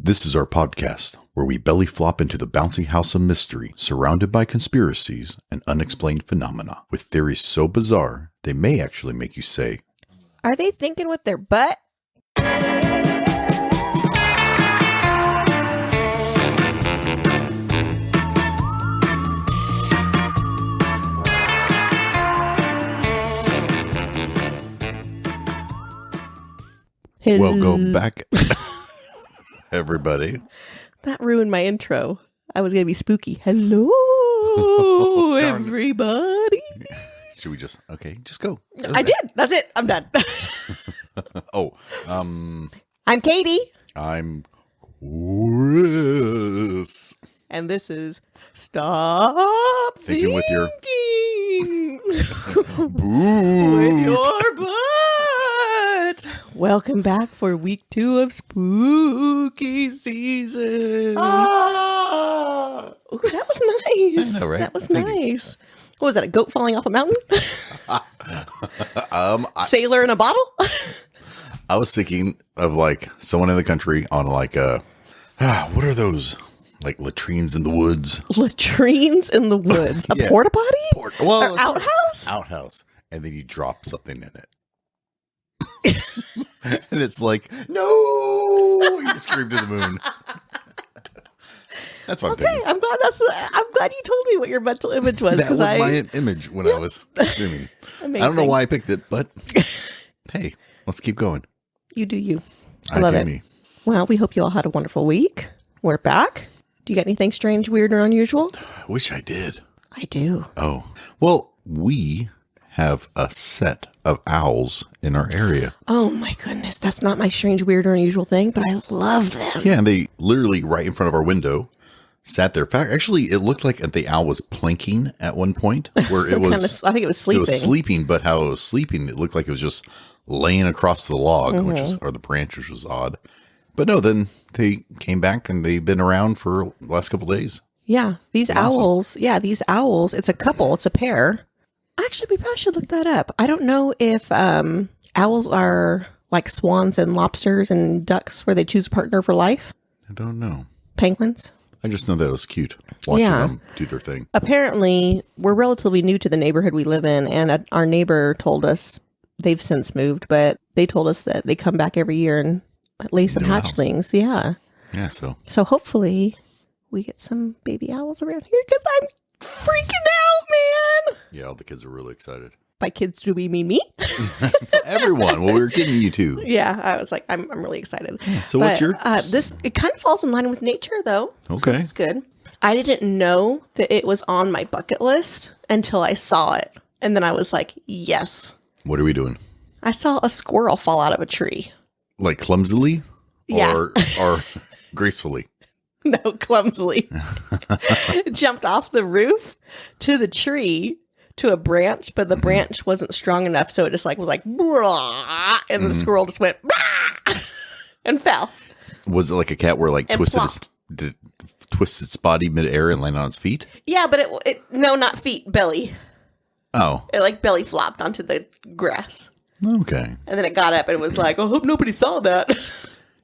This is our podcast, where we belly flop into the bouncy house of mystery, surrounded by conspiracies and unexplained phenomena, with theories so bizarre, they may actually make you say, "Are they thinking with their butt?" Welcome back, everybody. That ruined my intro. I was going to be spooky. Hello, everybody. Should we just go? I did. That's it. I'm done. I'm Katie. I'm Chris. And this is Stop Thinking with your with your butt. Welcome back for week 2 of spooky season. Ooh, that was nice. I know, right? That was nice. What was that? A goat falling off a mountain? Sailor in a bottle? I was thinking of like someone in the country on like what are those? Like latrines in the woods. Latrines in the woods. A porta potty? Or outhouse? Outhouse. And then you drop something in it. And it's like, no! You scream to the moon. That's what I'm thinking. I'm glad you told me what your mental image was. That was my image when I was screaming. Amazing. I don't know why I picked it, but hey, let's keep going. You do you. I love it. Me. Well, we hope you all had a wonderful week. We're back. Do you got anything strange, weird, or unusual? I wish I did. I do. Oh, well, we have a set of owls in our area. Oh my goodness. That's not my strange, weird, or unusual thing, but I love them. Yeah, and they literally right in front of our window sat there. Actually, it looked like the owl was plinking at one point where it was. I think it was sleeping. It was sleeping, but how it was sleeping, it looked like it was just laying across the log, or the branch, which was odd. But no, then they came back and they've been around for the last couple of days. Yeah, these owls. Awesome. Yeah, these owls. It's a couple. It's a pair. Actually, we probably should look that up. I don't know if owls are like swans and lobsters and ducks where they choose a partner for life. I don't know. Penguins? I just know that it was cute watching them do their thing. Apparently, we're relatively new to the neighborhood we live in, and our neighbor told us, they've since moved, but they told us that they come back every year and lay some hatchlings. Yeah. Yeah, So hopefully we get some baby owls around here, because I'm freaking out, man. Yeah, all the kids are really excited. By kids, do we mean me? Everyone. Well, we were kidding you too. Yeah, I was like, I'm really excited. Yeah, so what's your... it kind of falls in line with nature, though. Okay. So it's good. I didn't know that it was on my bucket list until I saw it. And then I was like, yes. What are we doing? I saw a squirrel fall out of a tree. Like clumsily? Yeah. Or gracefully? No, clumsily. Jumped off the roof to the tree to a branch, but the branch wasn't strong enough, so it just was like, and the squirrel just went and fell. Was it like a cat where twisted its body midair and landed on its feet? Yeah, but no, not feet, belly. Oh. It belly flopped onto the grass. Okay. And then it got up and it was like, I hope nobody saw that.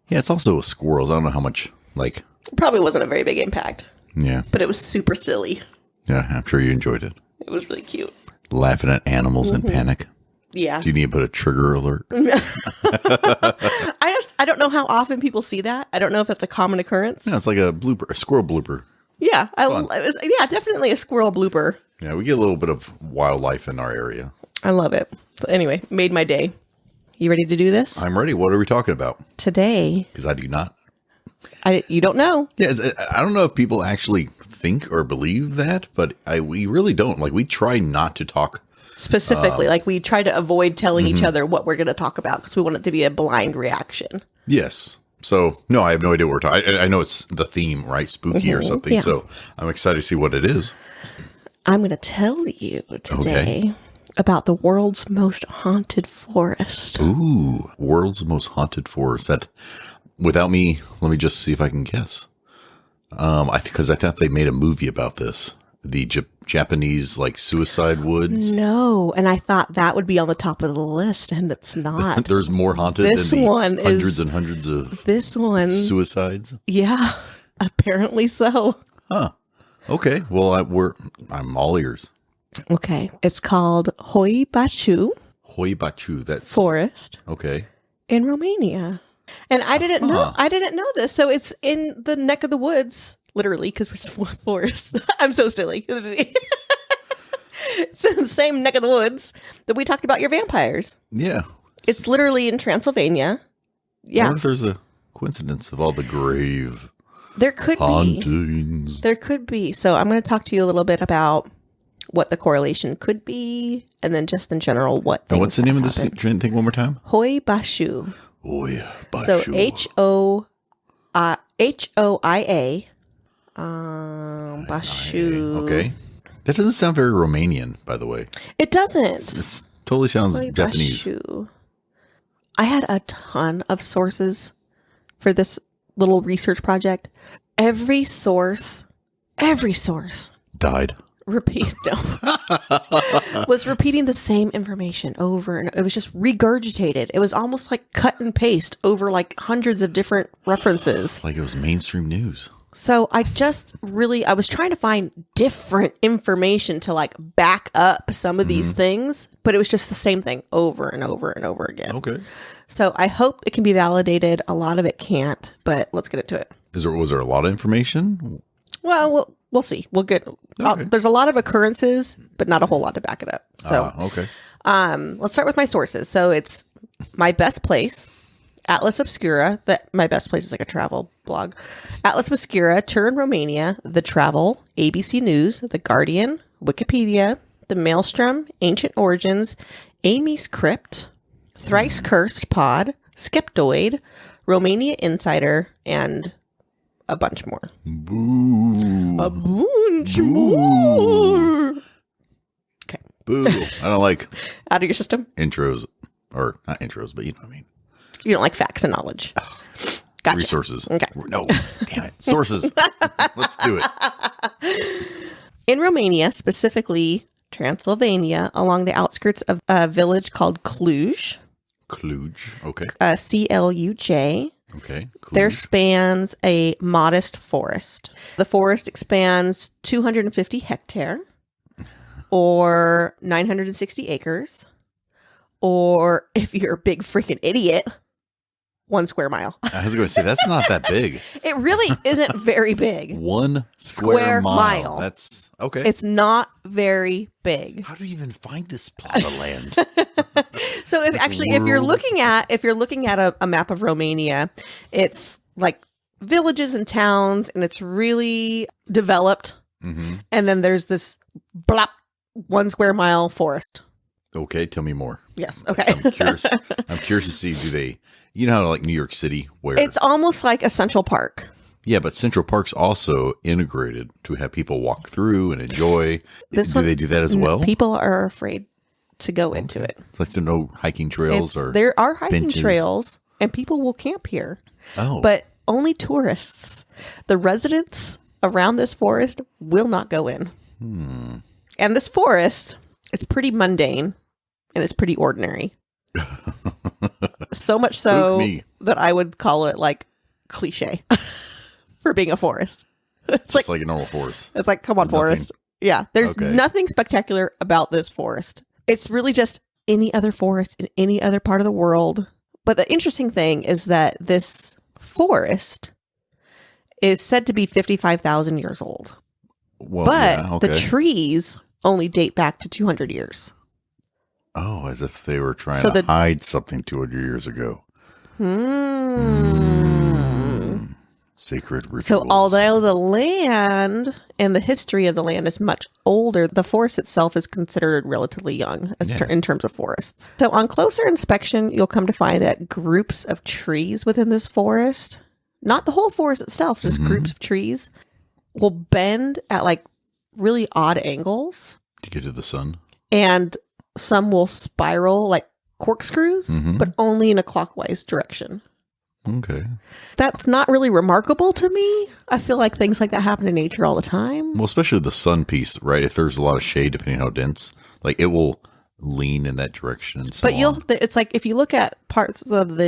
Yeah, it's also a squirrel. I don't know how much, It probably wasn't a very big impact. Yeah. But it was super silly. Yeah, I'm sure you enjoyed it. It was really cute. Laughing at animals in panic. Yeah. Do you need to put a trigger alert? I don't know how often people see that. I don't know if that's a common occurrence. Yeah, it's like a squirrel blooper. Yeah. Definitely a squirrel blooper. Yeah, we get a little bit of wildlife in our area. I love it. But anyway, made my day. You ready to do this? I'm ready. What are we talking about? Today. Because I do not. You don't know. Yeah, I don't know if people actually think or believe that, but we really don't. We try not to talk. Specifically, we try to avoid telling each other what we're going to talk about because we want it to be a blind reaction. Yes. So, no, I have no idea what we're talking. I know it's the theme, right? Spooky or something. Yeah. So I'm excited to see what it is. I'm going to tell you today about the world's most haunted forest. Ooh, world's most haunted forest. That, without me, let me just see if I can guess. Because I thought they made a movie about this. The Japanese like suicide woods? No, and I thought that would be on the top of the list, and it's not. There's more haunted This than the one hundreds is- and hundreds of This one, suicides. yeah, apparently so. Huh. Okay. Well, I'm all ears. Okay, it's called Hoia Baciu Hoia Baciu. That's Forest okay. in Romania, and I didn't know. Huh. I didn't know this. So it's in the neck of the woods, literally, because we're forest. I'm so silly. It's in the same neck of the woods that we talked about your vampires. Yeah. It's literally in Transylvania. I Yeah, wonder if there's a coincidence of all the grave there could be. hauntings. There could be. So I'm going to talk to you a little bit about what the correlation could be, and then just in general what And things what's the name of have this happened. thing one more time? Hoia Baciu. Hoia Baciu. So Hoia. Baciu. Okay. That doesn't sound very Romanian, by the way. It doesn't. This totally sounds Hoia Japanese. Baciu. I had a ton of sources for this little research project. Every source Died. was repeating the same information over, and it was just regurgitated. It was almost like cut and paste over like hundreds of different references. Like it was mainstream news. So I was trying to find different information to like back up some of these things, but it was just the same thing over and over and over again. Okay. So I hope it can be validated. A lot of it can't, but let's get into it. Was there a lot of information? Well, we'll see. We'll get. Okay. There's a lot of occurrences, but not a whole lot to back it up. So, Okay. let's start with my sources. So it's My Best Place, Atlas Obscura. That My Best Place is like a travel blog. Atlas Obscura, Tour in Romania, The Travel, ABC News, The Guardian, Wikipedia, The Maelstrom, Ancient Origins, Amy's Crypt, Thrice Cursed Pod, Skeptoid, Romania Insider, and a bunch more. Boo. A bunch Boo. more. Okay. Boo. I don't like Out of your system? intros. Or not intros, but you know what I mean. You don't like facts and knowledge. Gotcha. Resources. Okay. No. Damn it. Sources. Let's do it. In Romania, specifically Transylvania, along the outskirts of a village called Cluj, Cluj. Okay. Cluj, Okay. Cluj. there spans a modest forest. The forest expands 250 hectare, or 960 acres, or if you're a big freaking idiot, 1 square mile. I was going to say, that's not that big. It really isn't very big. 1 square mile. mile. That's okay. It's not very big. How do you even find this plot of land? So if you're looking at a map of Romania, it's like villages and towns, and it's really developed. Mm-hmm. And then there's this 1 square mile forest. Okay, tell me more. Yes. Okay. I'm curious. I'm curious to see, do they, you know how like New York City, where It's almost like a Central Park. yeah, but Central Park's also integrated to have people walk through and enjoy. Do they do that as well? People are afraid to go into it. It's like there are no hiking trails or There are hiking benches. trails, and people will camp here. Oh, But only tourists. The residents around this forest will not go in. And this forest, it's pretty mundane and it's pretty ordinary. So much so Spook me. that I would call it like cliche for being a forest. it's like a normal forest. It's like, come on, Nothing. forest. Yeah, there's Okay. nothing spectacular about this forest. It's really just any other forest in any other part of the world. But the interesting thing is that this forest is said to be 55,000 years old. Well, But yeah, okay. the trees only date back to 200 years. Oh, as if they were trying So to the- hide something 200 years ago. Sacred rituals. So although the land and the history of the land is much older, the forest itself is considered relatively young in terms of forests. So on closer inspection, you'll come to find that groups of trees within this forest, not the whole forest itself, just groups of trees, will bend at like really odd angles, to get to the sun. and some will spiral like corkscrews, Mhm. but only in a clockwise direction. Okay. That's not really remarkable to me. I feel like things like that happen in nature all the time. Well, especially the sun piece, right? If there's a lot of shade, depending on how dense, like it will lean in that direction and so on. It's like if you look at parts of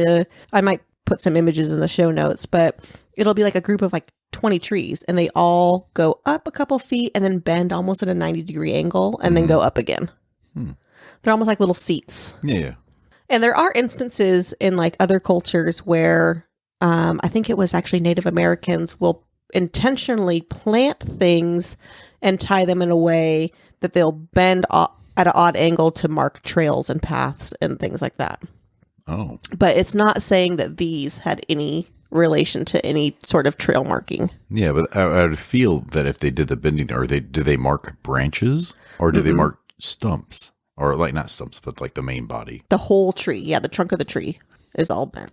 I might put some images in the show notes, but it'll be like a group of like 20 trees and they all go up a couple feet and then bend almost at a 90-degree angle and then go up again. They're almost like little seats. Yeah. And there are instances in like other cultures where I think it was actually Native Americans will intentionally plant things and tie them in a way that they'll bend at an odd angle to mark trails and paths and things like that. Oh. But it's not saying that these had any relation to any sort of trail marking. Yeah, but I would feel that if they did the bending, do they mark branches or do they mark stumps? Or like not stumps, but like the main body. The whole tree. Yeah, the trunk of the tree is all bent.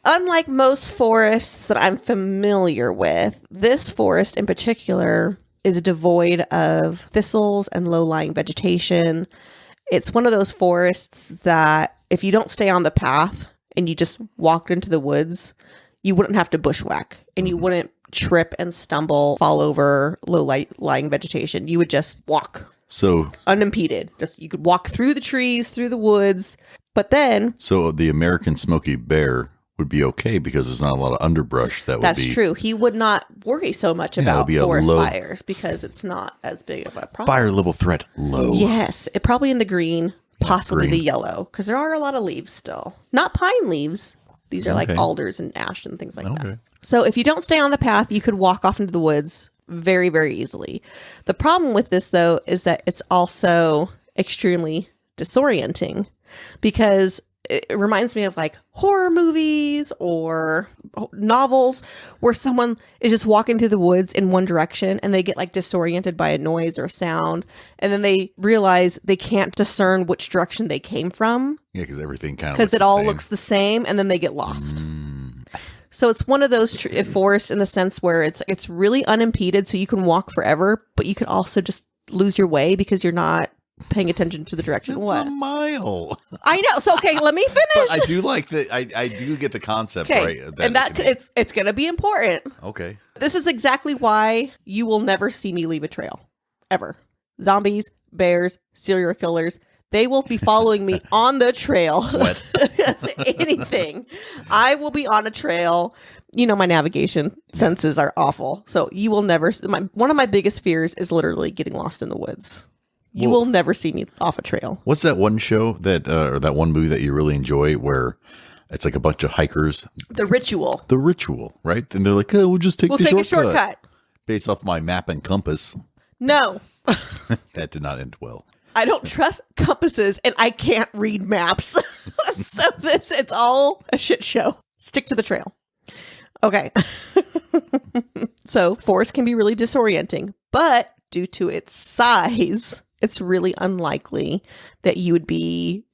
Unlike most forests that I'm familiar with, this forest in particular is devoid of thistles and low-lying vegetation. It's one of those forests that if you don't stay on the path and you just walked into the woods, you wouldn't have to bushwhack and you wouldn't trip and stumble, fall over low-lying vegetation. You would just walk. So Unimpeded. Just you could walk through the trees, through the woods. But then So the American Smoky Bear would be okay because there's not a lot of underbrush that's true. He would not worry so much about forest fires because it's not as big of a problem. Fire level threat low. Yes, it probably in the green, possibly green. the yellow, because there are a lot of leaves still. Not pine leaves. These are like alders and ash and things like that. So if you don't stay on the path, you could walk off into the woods very, very easily. The problem with this, though, is that it's also extremely disorienting because it reminds me of like horror movies or novels where someone is just walking through the woods in one direction and they get like disoriented by a noise or a sound. And then they realize they can't discern which direction they came from. Yeah, because everything kind of because it all looks the same and then they get lost. So it's one of those forests in the sense where it's really unimpeded, so you can walk forever, but you can also just lose your way because you're not paying attention to the direction. That's what? a mile. I know. So okay, let me finish. But I do like that. I do get the concept right. And it's going to be important. Okay. This is exactly why you will never see me leave a trail ever. Zombies, bears, serial killers. They will be following me on the trail. Sweat. Anything. I will be on a trail. You know, my navigation senses are awful. So you will never... one of my biggest fears is literally getting lost in the woods. You will never see me off a trail. What's that one show that, or that one movie that you really enjoy where it's like a bunch of hikers? The Ritual. The Ritual, right? And they're like, oh, we'll just take the shortcut. a shortcut. Based off my map and compass. No. That did not end well. I don't trust compasses and I can't read maps. So it's all a shit show. Stick to the trail. Okay. So forest can be really disorienting, but due to its size, it's really unlikely that you would be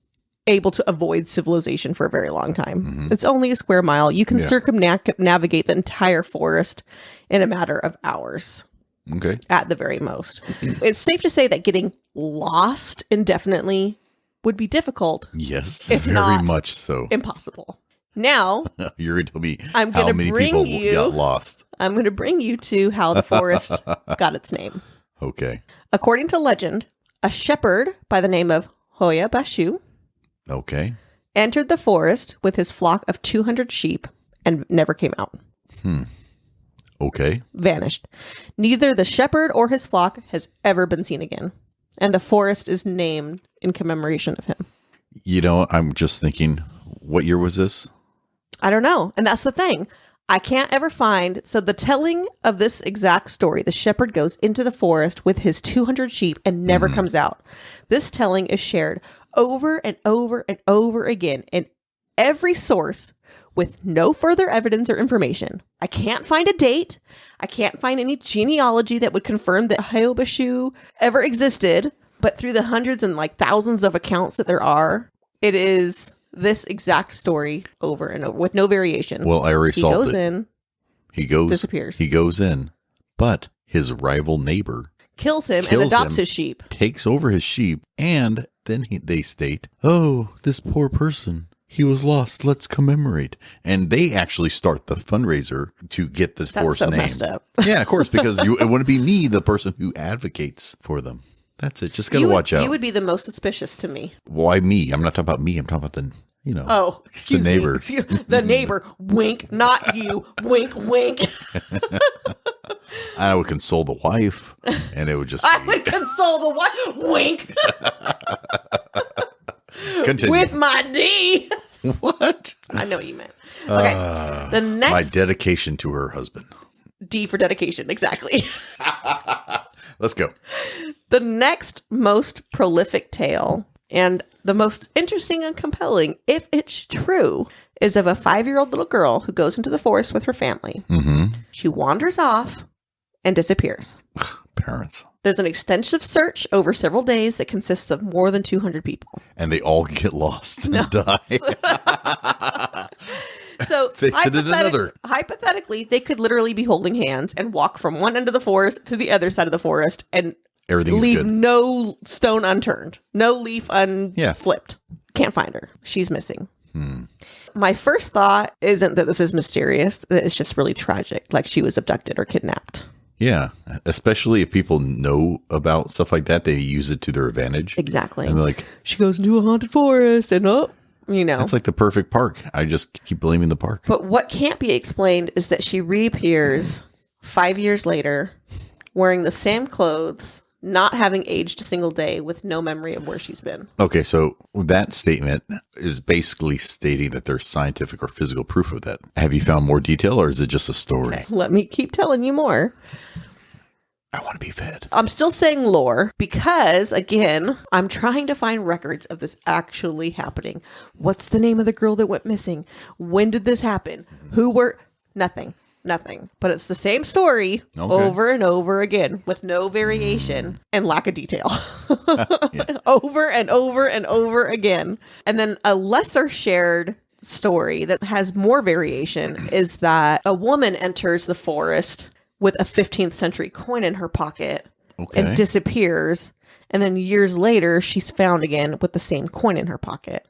able to avoid civilization for a very long time. It's only a square mile. You can circumnavigate the entire forest in a matter of hours. Okay. At the very most. It's safe to say that getting lost indefinitely would be difficult. Yes, if very not much so. Impossible. Now, you're going to tell me I'm how gonna many bring people you- got lost. I'm going to bring you to how the forest got its name. Okay. According to legend, a shepherd by the name of Hoia Baciu Okay. entered the forest with his flock of 200 sheep and never came out. Okay. Vanished. Neither the shepherd or his flock has ever been seen again. And the forest is named in commemoration of him. You know, I'm just thinking, what year was this? I don't know. And that's the thing. I can't ever find. So the telling of this exact story, the shepherd goes into the forest with his 200 sheep and never comes out. This telling is shared over and over and over again in every source with no further evidence or information. I can't find a date. I can't find any genealogy that would confirm that Hoia Baciu ever existed. But through the hundreds and like thousands of accounts that there are, it is this exact story over and over with no variation. Well, I already solved it. He goes in, disappears. He goes in, but his rival neighbor kills him and adopts his sheep. Takes over his sheep, and then they state, oh, this poor person. he was lost. Let's commemorate. And they actually start the fundraiser to get the Forrest name. Messed up. Yeah, of course, because it wouldn't be me, the person who advocates for them. That's it. Just got to watch out. You would be the most suspicious to me. Why me? I'm not talking about me. I'm talking about the, Oh, excuse the neighbor. me. The neighbor. Wink, not you. Wink, wink. I would console the wife, and it would just I would console the wife. Wink. Continue. With my D. What? I know what you meant. Okay. The next. My dedication to her husband. D for dedication. Exactly. Let's go. The next most prolific tale, and the most interesting and compelling, if it's true, is of a 5-year-old little girl who goes into the forest with her family. Mm-hmm. She wanders off and disappears. Parents. There's an extensive search over several days that consists of more than 200 people. And they all get lost and die. So They sit in another. Hypothetically, they could literally be holding hands and walk from one end of the forest to the other side of the forest and Everything's leave good. no stone unturned, no leaf unflipped. Can't find her. She's missing. My first thought isn't that this is mysterious. That it's just really tragic, like she was abducted or kidnapped. Yeah, especially if people know about stuff like that, they use it to their advantage. Exactly. And they're like, she goes into a haunted forest and It's like the perfect park. I just keep blaming the park. But what can't be explained is that she reappears 5 years later wearing the same clothes, not having aged a single day, with no memory of where she's been. Okay, so that statement is basically stating that there's scientific or physical proof of that. Have you found more detail, or is it just a story? Okay, let me keep telling you more. I want to be fed. I'm still saying lore because, again, I'm trying to find records of this actually happening. What's the name of the girl that went missing? When did this happen? Who were... Nothing. But it's the same story over and over again with no variation and lack of detail. Over and over and over again. And then a lesser shared story that has more variation is that a woman enters the forest with a 15th century coin in her pocket and disappears. And then years later, she's found again with the same coin in her pocket.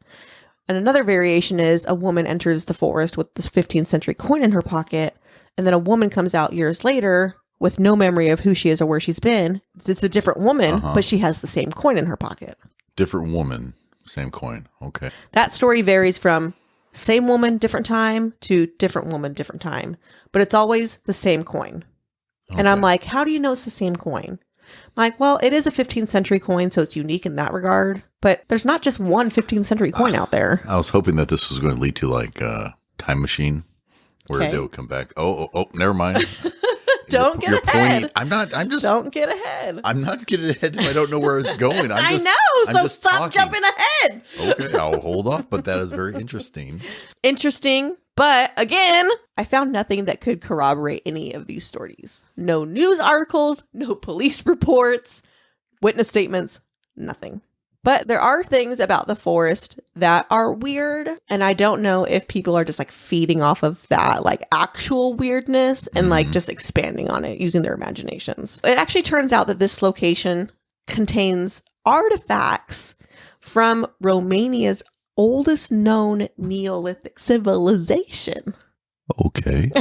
And another variation is a woman enters the forest with this 15th century coin in her pocket. And then a woman comes out years later with no memory of who she is or where she's been. It's a different woman, but she has the same coin in her pocket. Different woman, same coin. Okay. That story varies from same woman, different time to different woman, different time. But it's always the same coin. And I'm like, how do you know it's the same coin? I'm like, well, it is a 15th century coin, so it's unique in that regard. But there's not just one 15th century coin out there. I was hoping that this was going to lead to like a time machine where they would come back. Oh, never mind. Don't get ahead. Don't get ahead. I'm not getting ahead if I don't know where it's going. I know, so stop jumping ahead. Okay, I'll hold off, but that is very interesting. But again, I found nothing that could corroborate any of these stories. No news articles, no police reports, witness statements, nothing. But there are things about the forest that are weird. And I don't know if people are just like feeding off of that like actual weirdness and like just expanding on it using their imaginations. It actually turns out that this location contains artifacts from Romania's oldest known Neolithic civilization. Okay.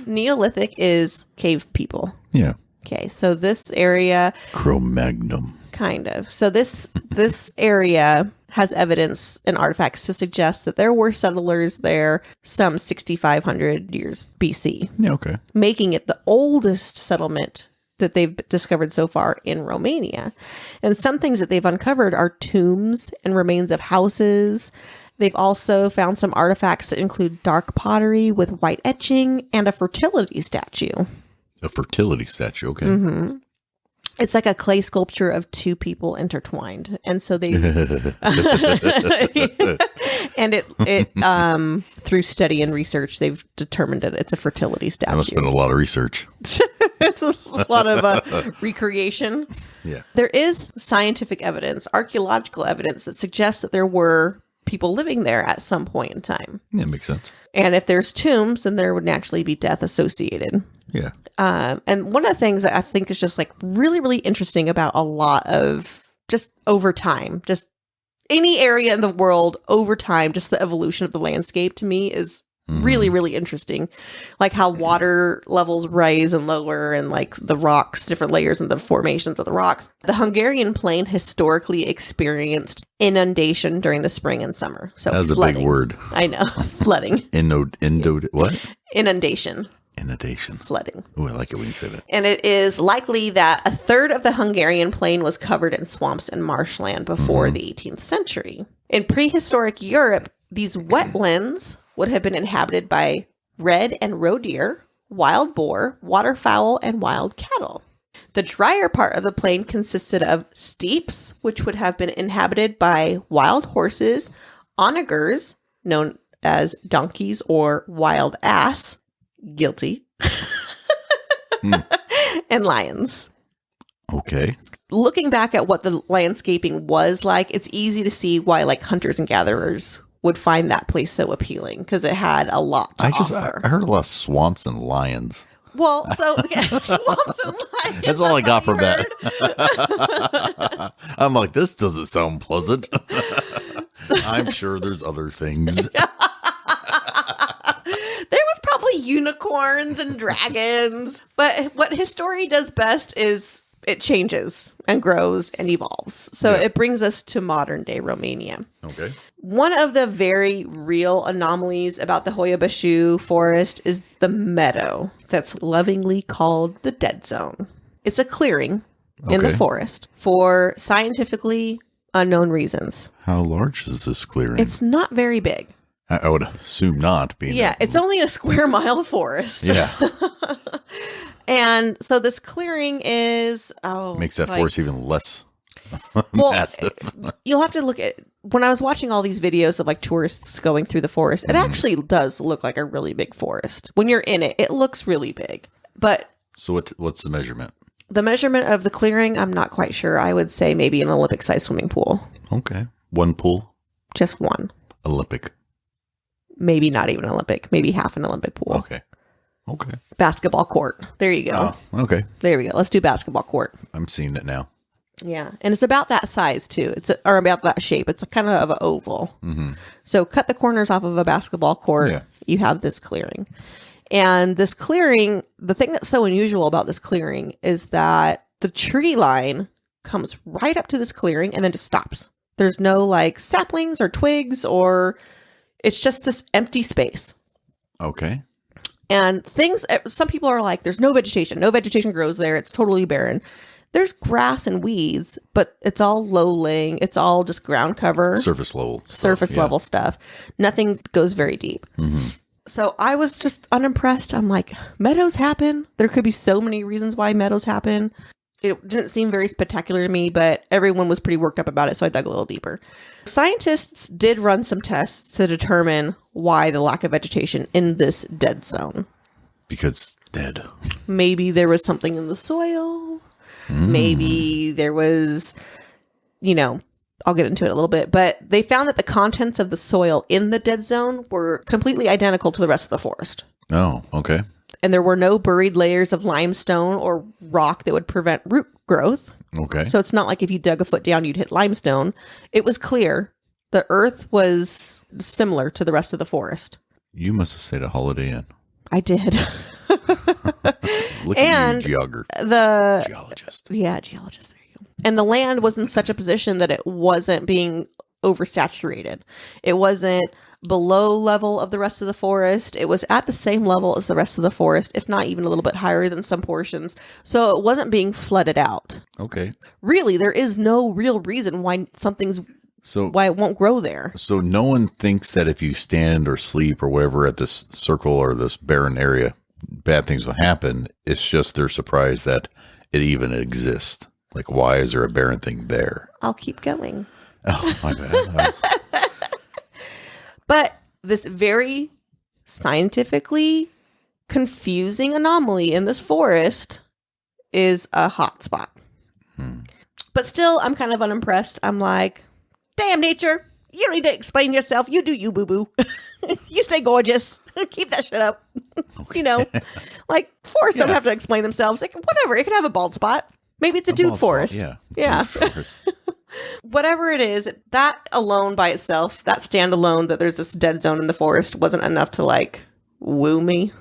Neolithic is cave people. Yeah. Okay, so this area... Cro-Magnon. Kind of. So this area has evidence and artifacts to suggest that there were settlers there some 6,500 years BC. Yeah, okay. Making it the oldest settlement that they've discovered so far in Romania. And some things that they've uncovered are tombs and remains of houses. They've also found some artifacts that include dark pottery with white etching and a fertility statue. A fertility statue, okay. Mm-hmm. It's like a clay sculpture of two people intertwined. And so they and it through study and research they've determined that it's a fertility statue. That must have been a lot of research. It's a lot of recreation. Yeah. There is scientific evidence, archaeological evidence that suggests that there were people living there at some point in time. Yeah, makes sense. And if there's tombs, then there would naturally be death associated. Yeah. And one of the things that I think is just like really, really interesting about a lot of just over time, just any area in the world over time, just the evolution of the landscape to me is really, really interesting. Like how water levels rise and lower and like the rocks, different layers and the formations of the rocks. The Hungarian plain historically experienced inundation during the spring and summer. So that's flooding. a big word. I know. Flooding. What? Inundation. Inundation. Flooding. Oh, I like it when you say that. And it is likely that a third of the Hungarian plain was covered in swamps and marshland before the 18th century. In prehistoric Europe, these wetlands would have been inhabited by red and roe deer, wild boar, waterfowl, and wild cattle. The drier part of the plain consisted of steppes, which would have been inhabited by wild horses, onagers, known as donkeys or wild ass, guilty, and lions. Okay. Looking back at what the landscaping was like, it's easy to see why like hunters and gatherers would find that place so appealing because it had a lot to offer. I heard a lot of swamps and lions. Well, so yeah, swamps and lions. That's all I got for that. I'm like, this doesn't sound pleasant. I'm sure there's other things. There was probably unicorns and dragons. But what history does best is it changes and grows and evolves. So it brings us to modern day Romania. Okay. One of the very real anomalies about the Hoia Baciu forest is the meadow that's lovingly called the dead zone. It's a clearing in the forest for scientifically unknown reasons. How large is this clearing? It's not very big. I would assume not. It's only a square mile forest. Yeah. And so this clearing is makes that forest even less massive. You'll have to look at when I was watching all these videos of like tourists going through the forest, it actually does look like a really big forest. When you're in it, it looks really big. But so what's the measurement? The measurement of the clearing, I'm not quite sure. I would say maybe an Olympic-sized swimming pool. Okay. One pool? Just one. Olympic. Maybe not even Olympic. Maybe half an Olympic pool. Okay. Basketball court. There you go. Oh, okay. There we go. Let's do basketball court. I'm seeing it now. Yeah. And it's about that size too. Or about that shape. It's kind of an oval. Mm-hmm. So cut the corners off of a basketball court. Yeah. You have this clearing. And this clearing, the thing that's so unusual about this clearing is that the tree line comes right up to this clearing and then just stops. There's no like saplings or twigs or it's just this empty space. Okay. And some people are like, there's no vegetation. No vegetation grows there. It's totally barren. There's grass and weeds, but it's all low-laying. It's all just ground cover. Surface level. Level stuff. Nothing goes very deep. Mm-hmm. So I was just unimpressed. I'm like, meadows happen. There could be so many reasons why meadows happen. It didn't seem very spectacular to me, but everyone was pretty worked up about it, so I dug a little deeper. Scientists did run some tests to determine why the lack of vegetation in this dead zone. Because dead. Maybe there was something in the soil. Maybe there was, I'll get into it a little bit, but they found that the contents of the soil in the dead zone were completely identical to the rest of the forest. Oh, okay. And there were no buried layers of limestone or rock that would prevent root growth. Okay. So it's not like if you dug a foot down, you'd hit limestone. It was clear. The earth was similar to the rest of the forest. You must have stayed at Holiday Inn. I did. Look at you, geologist. Yeah, geologist. There you go. And the land was in such a position that it wasn't being oversaturated. It wasn't below level of the rest of the forest. It was at the same level as the rest of the forest, if not even a little bit higher than some portions. So it wasn't being flooded out. Okay. Really, there is no real reason why why it won't grow there. So no one thinks that if you stand or sleep or whatever at this circle or this barren area, bad things will happen. It's just they're surprised that it even exists. Like, why is there a barren thing there? I'll keep going. Oh, my bad. But this very scientifically confusing anomaly in this forest is a hot spot. But still, I'm kind of unimpressed. I'm like, damn, nature, you don't need to explain yourself. You do you, boo-boo. You stay gorgeous. Keep that shit up. Okay. Like, forests don't have to explain themselves. Like, whatever. It could have a bald spot. Maybe it's a dude forest. Yeah. Yeah. Dude forest. Whatever it is, that alone by itself, that standalone that there's this dead zone in the forest wasn't enough to like woo me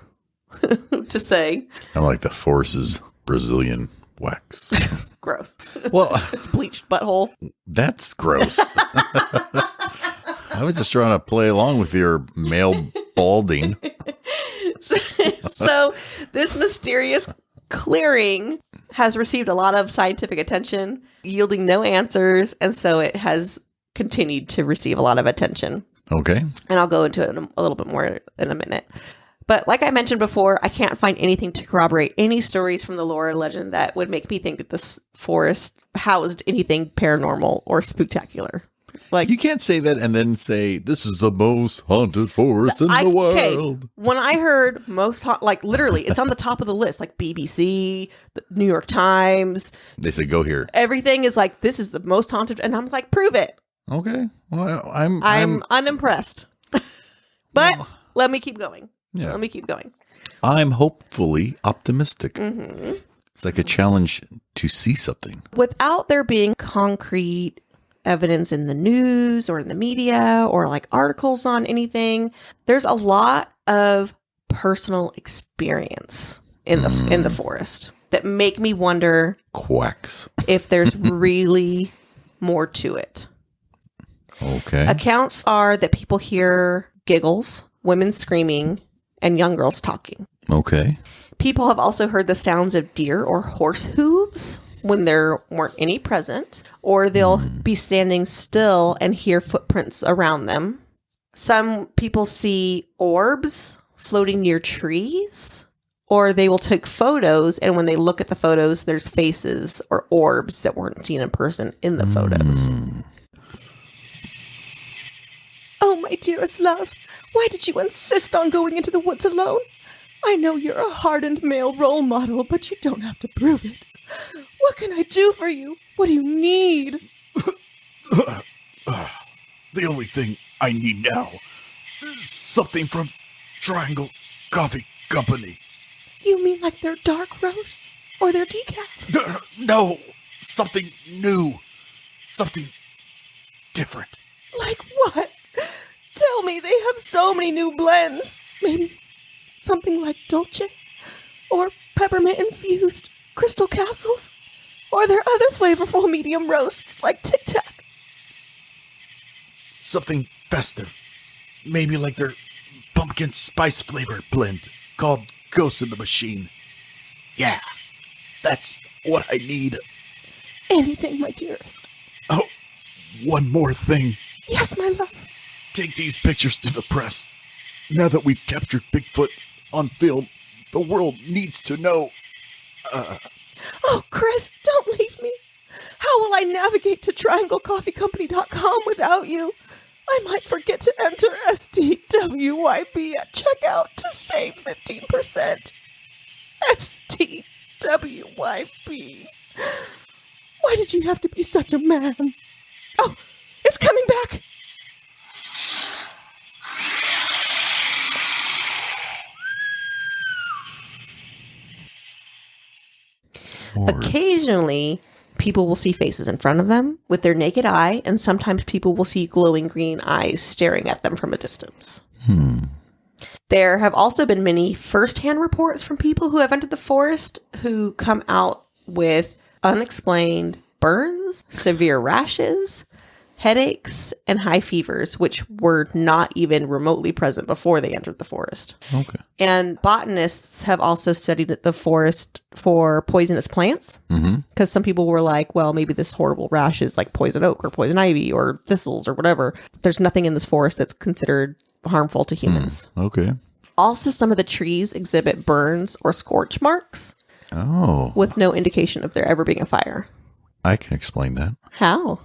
to say. I like the Forrest's Brazilian wax. Gross. Well, It's bleached butthole. that's gross. I was just trying to play along with your male balding. So this mysterious clearing has received a lot of scientific attention, yielding no answers, and so it has continued to receive a lot of attention. Okay. And I'll go into it a little bit more in a minute. But like I mentioned before, I can't find anything to corroborate any stories from the lore or legend that would make me think that this forest housed anything paranormal or spectacular. Like, You can't say that and then say, this is the most haunted forest in the world. When I heard like literally, it's on the top of the list, like BBC, the New York Times. They said, go here. Everything is like, this is the most haunted. And I'm like, prove it. Okay. Well, I'm unimpressed. But let me keep going. Yeah. Let me keep going. I'm hopefully optimistic. Mm-hmm. It's like a challenge to see something. Without there being concrete evidence in the news or in the media or like articles on anything, there's a lot of personal experience in the forest that make me wonder Quacks. if there's really more to it. Okay. Accounts are that people hear giggles, women screaming, and young girls talking. Okay. People have also heard the sounds of deer or horse hooves when there weren't any present, or they'll be standing still and hear footprints around them. Some people see orbs floating near trees, or they will take photos, and when they look at the photos, there's faces or orbs that weren't seen in person in the photos. Oh, my dearest love, why did you insist on going into the woods alone? I know you're a hardened male role model, but you don't have to prove it. What can I do for you? What do you need? The only thing I need now is something from Triangle Coffee Company. You mean like their dark roast? Or their decaf? No, something new. Something different. Like what? Tell me, they have so many new blends. Maybe something like Dolce? Or peppermint infused Crystal Castles? Or their other flavorful medium roasts like Tic Tac? Something festive. Maybe like their pumpkin spice flavor blend called Ghost in the Machine. Yeah, that's what I need. Anything, my dearest. Oh, one more thing. Yes, my love. Take these pictures to the press. Now that we've captured Bigfoot on film, the world needs to know. Oh, Chris, don't leave me. How will I navigate to trianglecoffeecompany.com without you? I might forget to enter STWYB at checkout to save 15%. STWYB. Why did you have to be such a man? Oh, it's coming back. Occasionally, people will see faces in front of them with their naked eye, and sometimes people will see glowing green eyes staring at them from a distance. There have also been many first-hand reports from people who have entered the forest who come out with unexplained burns, severe rashes, headaches, and high fevers, which were not even remotely present before they entered the forest. Okay. And botanists have also studied the forest for poisonous plants, because some people were like, well, maybe this horrible rash is like poison oak or poison ivy or thistles or whatever. There's nothing in this forest that's considered harmful to humans. Okay. Also, some of the trees exhibit burns or scorch marks Oh, with no indication of there ever being a fire. I can explain that. How?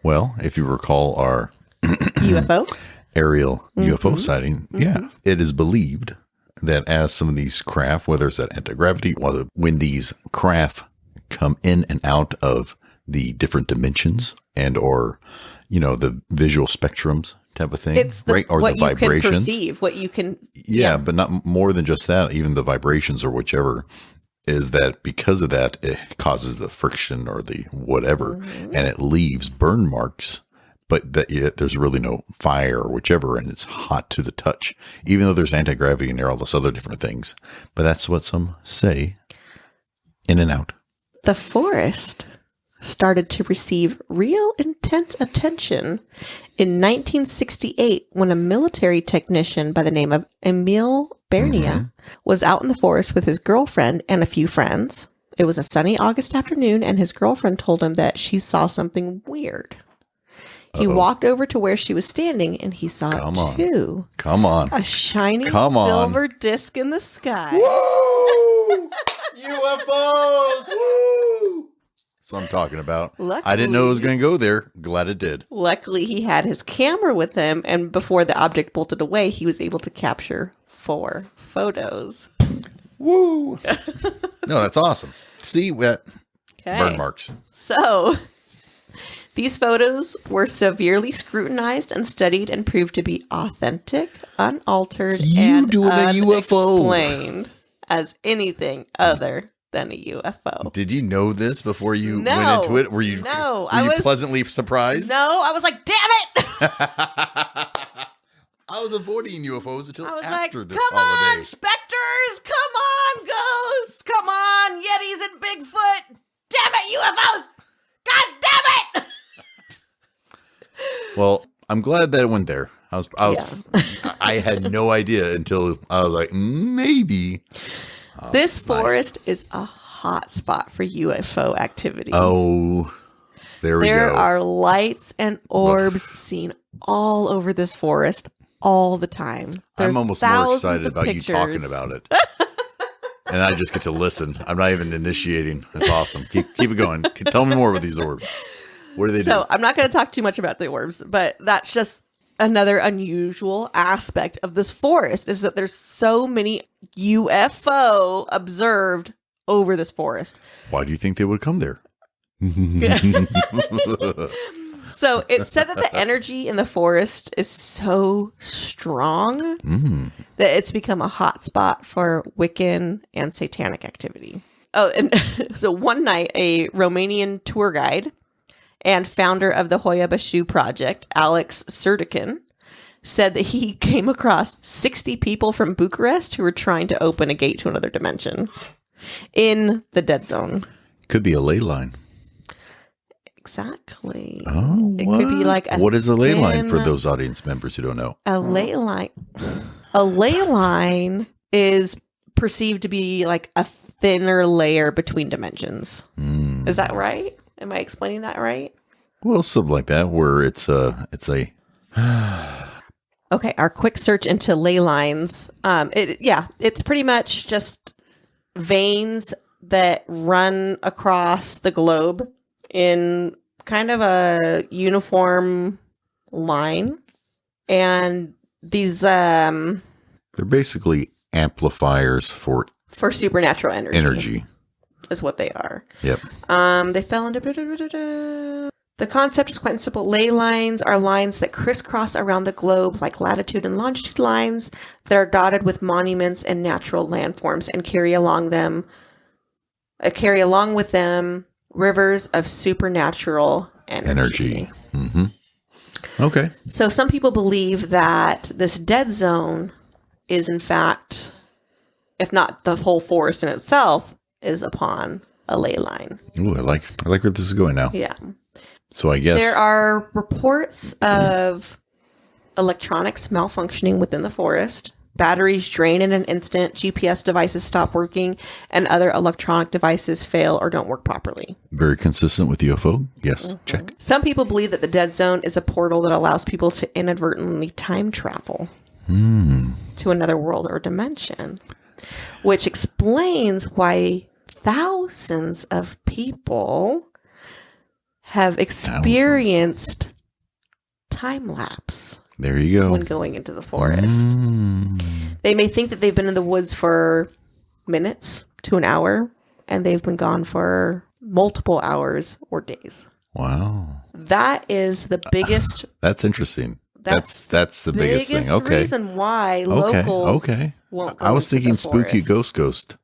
Well, if you recall our UFO? aerial UFO sighting, yeah, it is believed that as some of these craft, whether it's at anti-gravity, or when these craft come in and out of the different dimensions and or, you know, the visual spectrums type of thing, It's the, right? Or what the you can vibrations. perceive, what you can... Yeah, but not more than just that, even the vibrations or whichever. is that because of that, it causes the friction or the whatever, and it leaves burn marks, but that yet there's really no fire or whichever, and it's hot to the touch, even though there's anti-gravity and there are all this other different things. But that's what some say. In and out. The forest started to receive real intense attention in 1968 when a military technician by the name of Emil Bernia was out in the forest with his girlfriend and a few friends. It was a sunny August afternoon, and his girlfriend told him that she saw something weird. He walked over to where she was standing, and he saw it too. Come on. A shining silver disc in the sky. Woo! UFOs! Woo! That's what I'm talking about. Luckily, I didn't know it was going to go there. Glad it did. Luckily, he had his camera with him, and before the object bolted away, he was able to capture 4 photos. Woo! No, that's awesome. See, burn marks. So, these photos were severely scrutinized and studied and proved to be authentic, unaltered, and doing a UFO. unexplained as anything other than a UFO. Did you know this before you went into it? Were you pleasantly surprised? No, I was like, damn it! I was avoiding UFOs until after this come holiday. on, specters! Come on, ghosts! Come on, Yetis and Bigfoot! Damn it, UFOs! God damn it! Well, I'm glad that it went there. I had no idea until I was like, maybe. This forest is a hot spot for UFO activity. Oh, there we go. There are lights and orbs seen all over this forest all the time. I'm almost more excited about you talking about it. And I just get to listen. I'm not even initiating. That's awesome. Keep it going. Tell me more about these orbs. What do they do? So I'm not going to talk too much about the orbs, but that's just another unusual aspect of this forest is that there's so many UFO observed over this forest. Why do you think they would come there? So it's said that the energy in the forest is so strong that it's become a hot spot for Wiccan and satanic activity. Oh, and so one night, a Romanian tour guide and founder of the Hoia Baciu project, Alex Surdikin, said that he came across 60 people from Bucharest who were trying to open a gate to another dimension in the dead zone. Could be a ley line. Exactly. Oh, it could be like what is a ley line for those audience members who don't know? A ley line. A ley line is perceived to be like a thinner layer between dimensions. Is that right? Am I explaining that right? Well, something like that, where it's a. Okay, our quick search into ley lines. It's pretty much just veins that run across the globe in kind of a uniform line, and these they're basically amplifiers for supernatural energy. Energy is what they are. Yep. They fell into. The concept is quite simple. Ley lines are lines that crisscross around the globe like latitude and longitude lines that are dotted with monuments and natural landforms and carry along with them rivers of supernatural energy. Mm-hmm. Okay. So some people believe that this dead zone is in fact, if not the whole forest in itself, is upon a ley line. Ooh, I like where this is going now. Yeah. So I guess there are reports of electronics malfunctioning within the forest. Batteries drain in an instant, GPS devices stop working, and other electronic devices fail or don't work properly. Very consistent with UFO. Yes, check. Some people believe that the dead zone is a portal that allows people to inadvertently time travel to another world or dimension, which explains why thousands of people have experienced time lapse. There you go. When going into the forest. They may think that they've been in the woods for minutes to an hour, and they've been gone for multiple hours or days. Wow. That is the biggest. That's interesting. That's the biggest thing. Okay. Reason why locals won't go I was thinking into the spooky forest. ghost.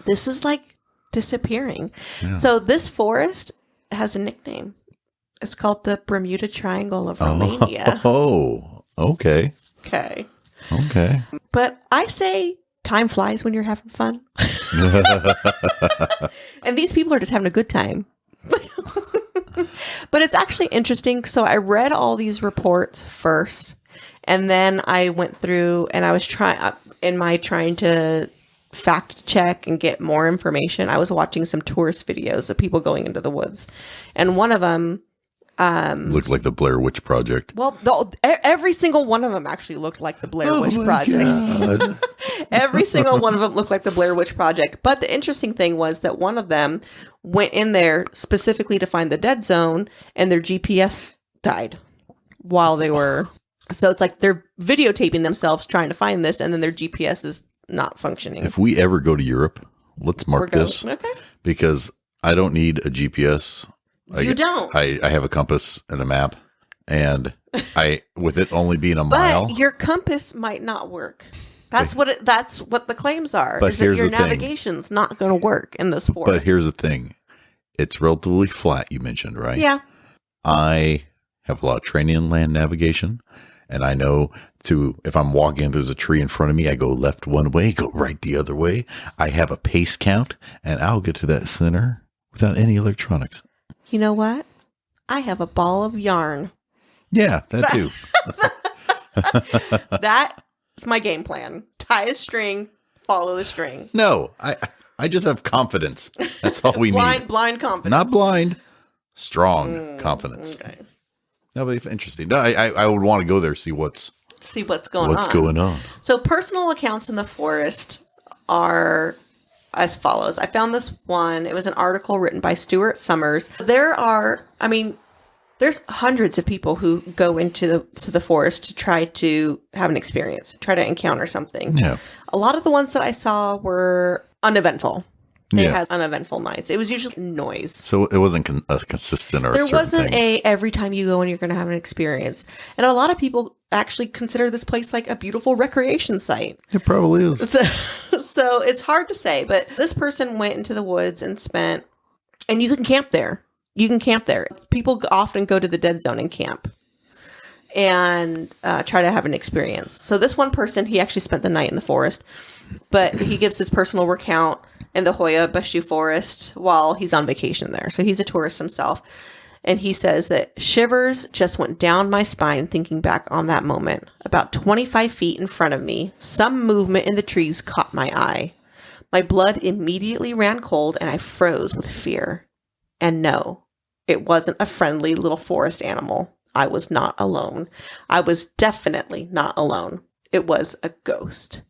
This is like disappearing. Yeah. So this forest has a nickname. It's called the Bermuda Triangle of Romania. Oh, okay. Okay. Okay. But I say time flies when you're having fun. And these people are just having a good time. But it's actually interesting. So I read all these reports first, and then I went through and I was trying to fact check and get more information. I was watching some tourist videos of people going into the woods, and one of them looked like the Blair Witch Project. well, every single one of them actually looked like the Blair Witch Project. Every single one of them looked like the Blair Witch Project. But the interesting thing was that one of them went in there specifically to find the dead zone, and their GPS died while they were. So it's like they're videotaping themselves trying to find this, and then their GPS is not functioning. If we ever go to Europe, let's mark this. Okay. Because I don't need a GPS. You don't. I have a compass and a map, and with it only being a mile. But your compass might not work. That's what the claims are. But is here's that your the thing. navigation's not going to work in this forest. But here's the thing. It's relatively flat, you mentioned, right? Yeah. I have a lot of training in land navigation, and I know if I'm walking, there's a tree in front of me, I go left one way, go right the other way. I have a pace count, and I'll get to that center without any electronics. You know what? I have a ball of yarn. Yeah, that too. That's my game plan. Tie a string, follow the string. No, I just have confidence. That's all we need. Blind confidence. Not blind, strong confidence. Okay. That would be interesting. No, I would want to go there, see what's going on. So personal accounts in the forest are as follows. I found this one. It was an article written by Stuart Summers. There's hundreds of people who go into the forest to try to have an experience, try to encounter something. Yeah. A lot of the ones that I saw were uneventful. They had uneventful nights. It was usually noise. So it wasn't consistent or there a certain wasn't thing. every time you go and you're going to have an experience. And a lot of people actually consider this place like a beautiful recreation site. It probably is. So it's hard to say, but this person went into the woods and you can camp there. People often go to the dead zone and camp and try to have an experience. So this one person, he actually spent the night in the forest, but he gives his personal recount in the Hoia Baciu forest while he's on vacation there. So he's a tourist himself. And he says that shivers just went down my spine thinking back on that moment. About 25 feet in front of me, some movement in the trees caught my eye. My blood immediately ran cold and I froze with fear. And no, it wasn't a friendly little forest animal. I was not alone. I was definitely not alone. It was a ghost.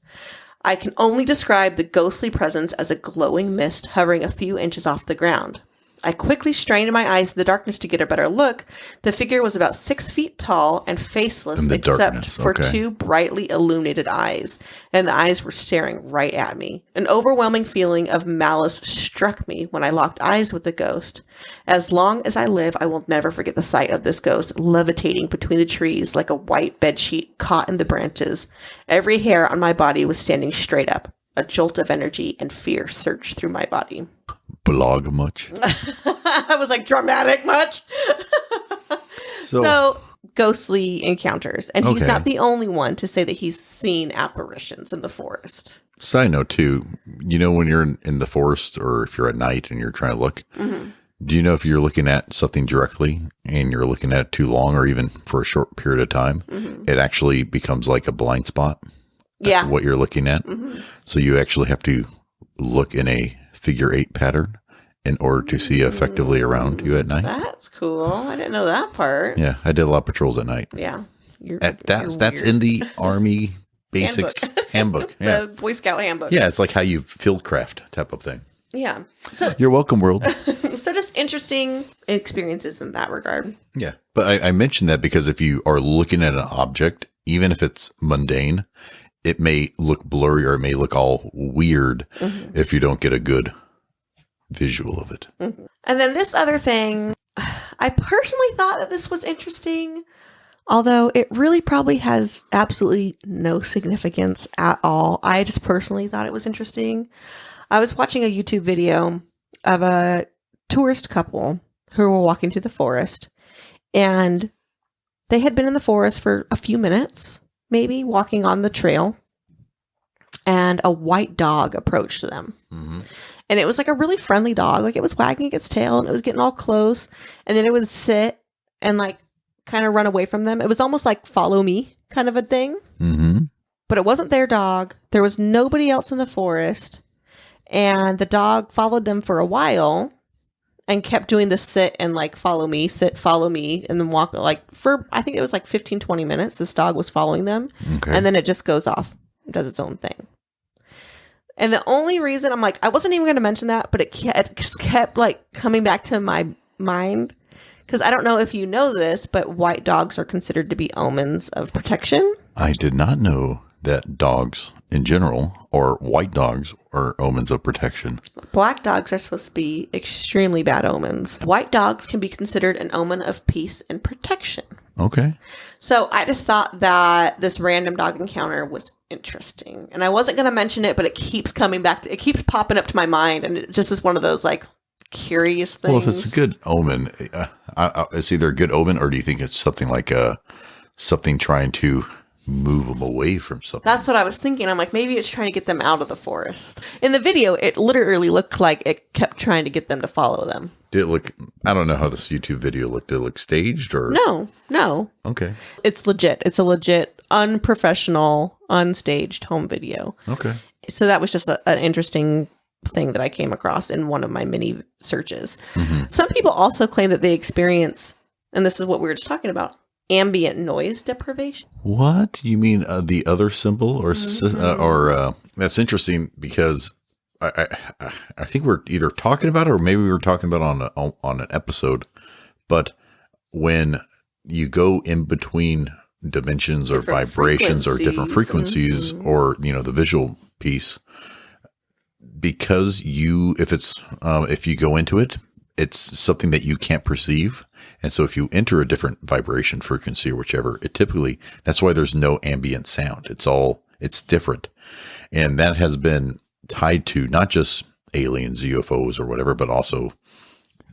I can only describe the ghostly presence as a glowing mist hovering a few inches off the ground. I quickly strained my eyes in the darkness to get a better look. The figure was about 6 feet tall and faceless except for two brightly illuminated eyes, and the eyes were staring right at me. An overwhelming feeling of malice struck me when I locked eyes with the ghost. As long as I live, I will never forget the sight of this ghost levitating between the trees like a white bedsheet caught in the branches. Every hair on my body was standing straight up. A jolt of energy and fear surged through my body. Blog much? I was like, dramatic much? So ghostly encounters. And he's not the only one to say that he's seen apparitions in the forest. Side note, too, when you're in the forest or if you're at night and you're trying to look, do you know if you're looking at something directly and you're looking at it too long or even for a short period of time, it actually becomes like a blind spot? Yeah. What you're looking at. So you actually have to look in a figure 8 pattern in order to see effectively around you at night. That's cool. I didn't know that part. Yeah, I did a lot of patrols at night. Yeah. That's in the Army Basics handbook. Yeah. The Boy Scout handbook. Yeah, it's like how you fieldcraft type of thing. Yeah. So you're welcome, world. So just interesting experiences in that regard. Yeah. But I mentioned that because if you are looking at an object, even if it's mundane, it may look blurry or it may look all weird if you don't get a good visual of it. And then this other thing, I personally thought that this was interesting, although it really probably has absolutely no significance at all. I just personally thought it was interesting. I was watching a YouTube video of a tourist couple who were walking through the forest, and they had been in the forest for a few minutes, maybe walking on the trail, and a white dog approached them. Mm-hmm. And it was like a really friendly dog. Like, it was wagging its tail and it was getting all close, and then it would sit and like kind of run away from them. It was almost like follow me kind of a thing. Mm-hmm. But it wasn't their dog. There was nobody else in the forest. And the dog followed them for a while and kept doing the sit and like follow me, sit, follow me, and then walk like for, I think it was like 15, 20 minutes. This dog was following them. Okay. And then it just goes off, does its own thing. And the only reason I'm like, I wasn't even going to mention that, but it just kept like coming back to my mind. Because I don't know if you know this, but white dogs are considered to be omens of protection. I did not know that dogs in general, or white dogs, are omens of protection. Black dogs are supposed to be extremely bad omens. White dogs can be considered an omen of peace and protection. Okay. So I just thought that this random dog encounter was interesting. And I wasn't going to mention it, but it keeps coming back. It keeps popping up to my mind. And it just is one of those like curious things. Well, if it's a good omen, it's either a good omen, or do you think it's something like something trying to move them away from something? That's what I was thinking. I'm like, maybe it's trying to get them out of the forest. In the video, it literally looked like it kept trying to get them to follow them. Did it look, I don't know how this YouTube video looked. Did it look staged or? No. Okay. It's legit. It's a legit, unprofessional, unstaged home video. Okay. So that was just an interesting thing that I came across in one of my mini searches. Mm-hmm. Some people also claim that they experience, and this is what we were just talking about, ambient noise deprivation. What? You mean the other symbol, or that's interesting because I think we're either talking about it, or maybe we were talking about on an episode. But when you go in between dimensions or Different vibrations or different frequencies, mm-hmm. or the visual piece, because if you go into it, it's something that you can't perceive. And so if you enter a different vibration frequency or whichever, that's why there's no ambient sound. It's different. And that has been tied to not just aliens, UFOs or whatever, but also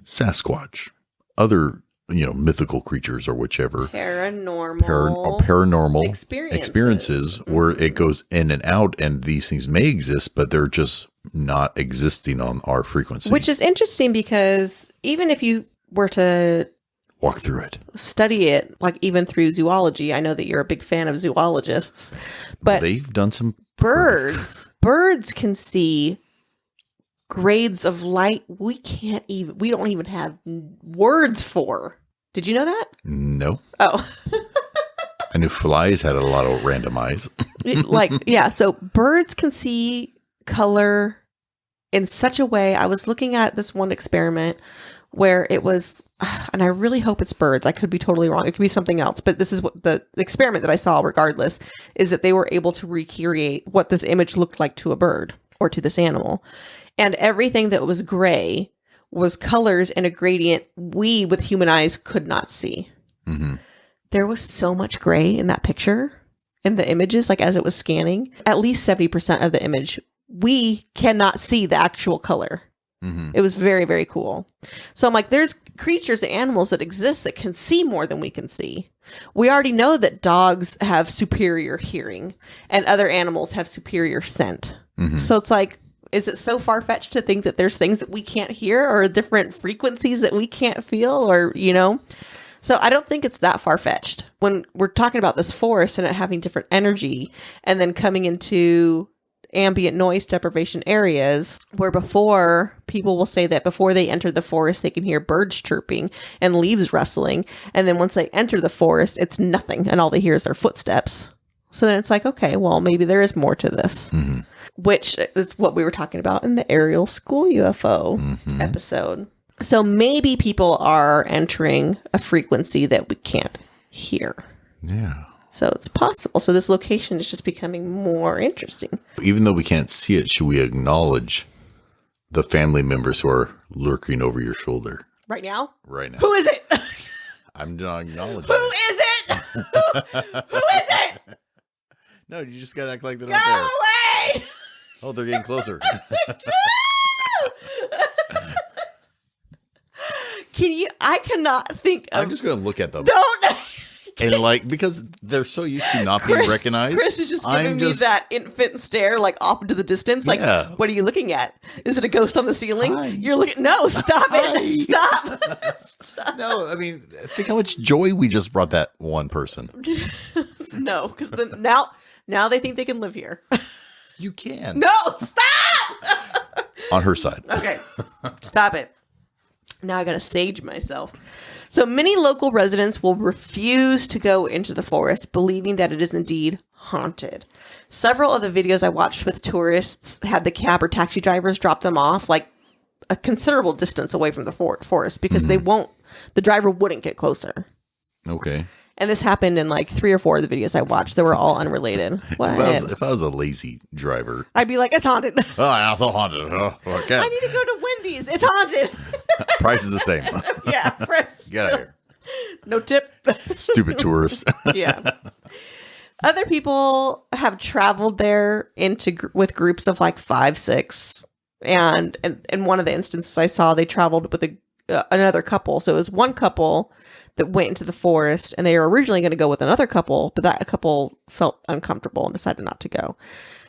Sasquatch, other, mythical creatures or whichever. Paranormal experiences where it goes in and out, and these things may exist, but they're just not existing on our frequency. Which is interesting because even if you were to walk through it, study it, like even through zoology, I know that you're a big fan of zoologists, but they've done some birds can see grades of light we don't even have words for. Did you know that? No. Oh. I knew flies had a lot of random eyes. So birds can see color in such a way. I was looking at this one experiment where it was, and I really hope it's birds. I could be totally wrong. It could be something else. But this is what the experiment that I saw, regardless, is that they were able to recreate what this image looked like to a bird or to this animal. And everything that was gray was colors in a gradient we, with human eyes, could not see. Mm-hmm. There was so much gray in that picture, in the images, like as it was scanning. At least 70% of the image, we cannot see the actual color. Mm-hmm. It was very, very cool. So I'm like, there's creatures and animals that exist that can see more than we can see. We already know that dogs have superior hearing and other animals have superior scent. Mm-hmm. So it's like, is it so far-fetched to think that there's things that we can't hear or different frequencies that we can't feel, or, So I don't think it's that far-fetched. When we're talking about this forest and it having different energy and then coming into ambient noise deprivation areas, where before people will say that before they enter the forest, they can hear birds chirping and leaves rustling. And then once they enter the forest, it's nothing. And all they hear is their footsteps. So then it's like, okay, well, maybe there is more to this, mm-hmm. which is what we were talking about in the aerial school UFO mm-hmm. episode. So maybe people are entering a frequency that we can't hear. Yeah. So it's possible. So this location is just becoming more interesting. Even though we can't see it, should we acknowledge the family members who are lurking over your shoulder? Right now? Right now. Who is it? I'm not acknowledging. Who is it? Who is it? No, you just got to act like they're Go not there. away! Oh, they're getting closer. I cannot think of. I'm just going to look at them. Don't. And like, because they're so used to not being recognized. Chris is just giving me that infant stare, like off into the distance. Like, what are you looking at? Is it a ghost on the ceiling? Hi. You're looking. No, stop it. Stop. Stop. No, I mean, think how much joy we just brought that one person. No, because now they think they can live here. You can. No, stop. On her side. Okay, stop it. Now I gotta sage myself. So many local residents will refuse to go into the forest, believing that it is indeed haunted. Several of the videos I watched with tourists had the cab or taxi drivers drop them off like a considerable distance away from the forest because the driver wouldn't get closer. Okay. And this happened in like 3 or 4 of the videos I watched. They were all unrelated. What? If I was a lazy driver, I'd be like, it's haunted. Oh, I thought haunted. Oh, okay. I need to go to Wendy's. It's haunted. Price is the same. Yeah, price. Get out of here. No tip. Stupid tourist. Yeah. Other people have traveled there with groups of like 5, 6. And in one of the instances I saw, they traveled with another couple. So it was one couple that went into the forest, and they were originally going to go with another couple, but that couple felt uncomfortable and decided not to go.